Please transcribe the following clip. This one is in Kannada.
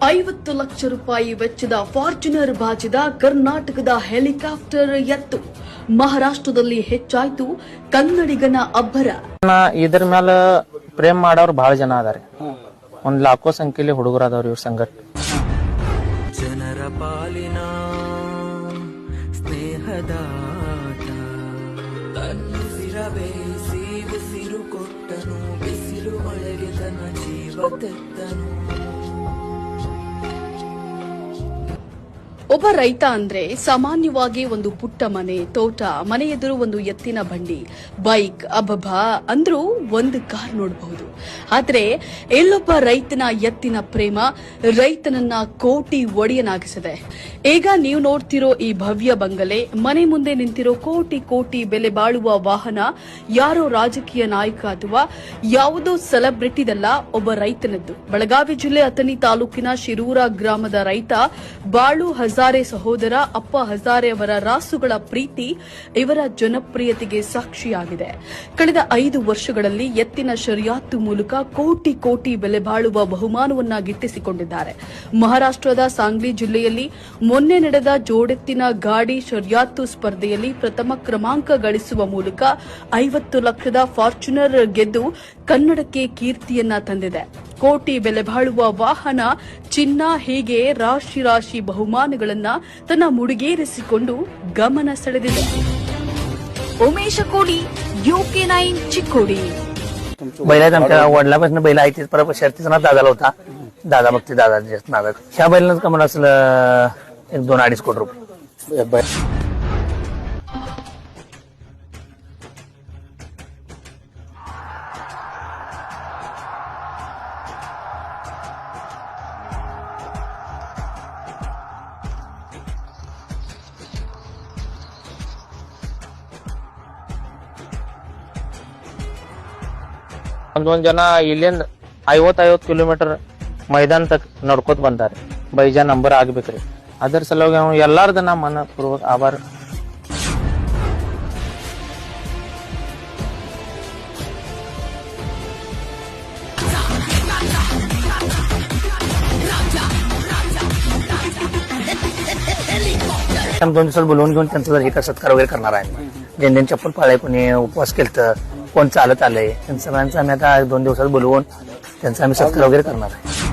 50 ಲಕ್ಷ ರೂಪಾಯಿ ವೆಚ್ಚದ ಫಾರ್ಚುನರ್ ಬಾಚಿದ ಕರ್ನಾಟಕದ ಹೆಲಿಕಾಪ್ಟರ್ ಎತ್ತು ಮಹಾರಾಷ್ಟ್ರದಲ್ಲಿ ಹೆಚ್ಚಾಯಿತು ಕನ್ನಡಿಗನ ಅಬ್ಬರ. ಇದ್ರ ಮೇಲೆ ಪ್ರೇಮ್ ಮಾಡೋರು ಬಹಳ ಜನ ಅದಾರೆ. ಒಂದ್ ಲಾಖೋ ಸಂಖ್ಯೆಯಲ್ಲಿ ಹುಡುಗರು ಅದಾವ್ರಿ ಇವ್ರ ಸಂಗಟ್. ಜನರ ಪಾಲಿನ ಸ್ನೇಹದಾತ ತನ್ನಿಸಿರಬೇಸಿ ಉಸಿರು ಕೊಟ್ಟನು, ಬಿಸಿಲು ಒಳಗೆ ತನ್ನ ಜೀವ ತೆತ್ತನು. ಒಬ್ಬ ರೈತ ಅಂದ್ರೆ ಸಾಮಾನ್ಯವಾಗಿ ಒಂದು ಪುಟ್ಟ ಮನೆ, ತೋಟ, ಮನೆ ಎದುರು ಒಂದು ಎತ್ತಿನ ಬಂಡಿ, ಬೈಕ್, ಅಬ್ಬಬ್ಬಾ ಅಂದ್ರೂ ಒಂದು ಕಾರ್ ನೋಡಬಹುದು. ಆದ್ರೆ ಎಲ್ಲೊಬ್ಬ ರೈತನ ಎತ್ತಿನ ಪ್ರೇಮ ರೈತನನ್ನ ಕೋಟಿ ಒಡೆಯನಾಗಿಸಿದೆ. ಈಗ ನೀವು ನೋಡ್ತಿರೋ ಈ ಭವ್ಯ ಬಂಗಲೆ, ಮನೆ ಮುಂದೆ ನಿಂತಿರೋ ಕೋಟಿ ಕೋಟಿ ಬೆಲೆ ಬಾಳುವ ವಾಹನ ಯಾರೋ ರಾಜಕೀಯ ನಾಯಕ ಅಥವಾ ಯಾವುದೋ ಸೆಲೆಬ್ರಿಟಿದಲ್ಲ, ಒಬ್ಬ ರೈತನದ್ದು. ಬೆಳಗಾವಿ ಜಿಲ್ಲೆ ಅಥಣಿ ತಾಲೂಕಿನ ಶಿರೂರ ಗ್ರಾಮದ ರೈತ ಬಾಳು ಹಜಾರೆ ಸಹೋದರ ಅಪ್ಪ ಹಜಾರೆ ಅವರ ರಾಸುಗಳ ಪ್ರೀತಿ ಇವರ ಜನಪ್ರಿಯತೆಗೆ ಸಾಕ್ಷಿಯಾಗಿದೆ. ಕಳೆದ 5 ವರ್ಷಗಳಲ್ಲಿ ಎತ್ತಿನ ಶರಿಯಾತು ಮೂಲಕ ಕೋಟಿ ಕೋಟಿ ಬೆಲೆ ಬಾಳುವ ಬಹುಮಾನವನ್ನ ಗಿಟ್ಟಿಸಿಕೊಂಡಿದ್ದಾರೆ. ಮಹಾರಾಷ್ಟ್ರದ ಸಾಂಗ್ಲಿ ಜಿಲ್ಲೆಯಲ್ಲಿ ಮೊನ್ನೆ ನಡೆದ ಜೋಡೆತ್ತಿನ ಗಾಡಿ ಶರಿಯಾತು ಸ್ಪರ್ಧೆಯಲ್ಲಿ ಪ್ರಥಮ ಕ್ರಮಾಂಕ ಗಳಿಸುವ ಮೂಲಕ 50 ಲಕ್ಷದ ಫಾರ್ಚುನರ್ ಗೆದ್ದು ಕನ್ನಡಕ್ಕೆ ಕೀರ್ತಿಯನ್ನ ತಂದಿದೆ. ಕೋಟಿ ಬೆಲೆ ಬಾಳುವ ವಾಹನ, ಚಿನ್ನ, ಹೀಗೆ ರಾಶಿ ರಾಶಿ ಬಹುಮಾನಗಳನ್ನ ತನ್ನ ಮುಡಿಗೇರಿಸಿಕೊಂಡು ಗಮನ ಸೆಳೆದಿದೆ. उमेश कोडी, UK9 चिकोडी. बैलाच आमच्या वडिलापासून बैल आहे तीच परत शर्तीचा ना दादाला होता. दादा बघते दादा नादा ह्या बैलांच का म्हणा असलं 1-2-2.5 कोटी रुपये. ಒಂದೊಂದ್ ಜನ ಇಲ್ಲಿಂದ 50 ಕಿಲೋಮೀಟರ್ ಮೈದಾನ ತಕ್ ನಡ್ಕೋತ ಬಂದಾರೆ. ಬೈಜಾ ನಂಬರ್ ಆಗ್ಬೇಕ್ರಿ. ಅದ್ರ ಸಲುವಾಗಿ ನಾವು ಎಲ್ಲಾರ್ದ ನಾ ಮನಪೂರ್ವಕ ಆಭಾರ. आम्ही 2 दिवसात बोलवून घेऊन त्यांचा हे सत्कार वगैरे करणार आहे. ज्यांनी चप्पल पाळाय, कोणी उपवास केलं, कोण चालत आलंय, त्यांचं सगळ्यांचं आम्ही आता 2 दिवसात बोलवून त्यांचा आम्ही सत्कार वगैरे करणार आहे.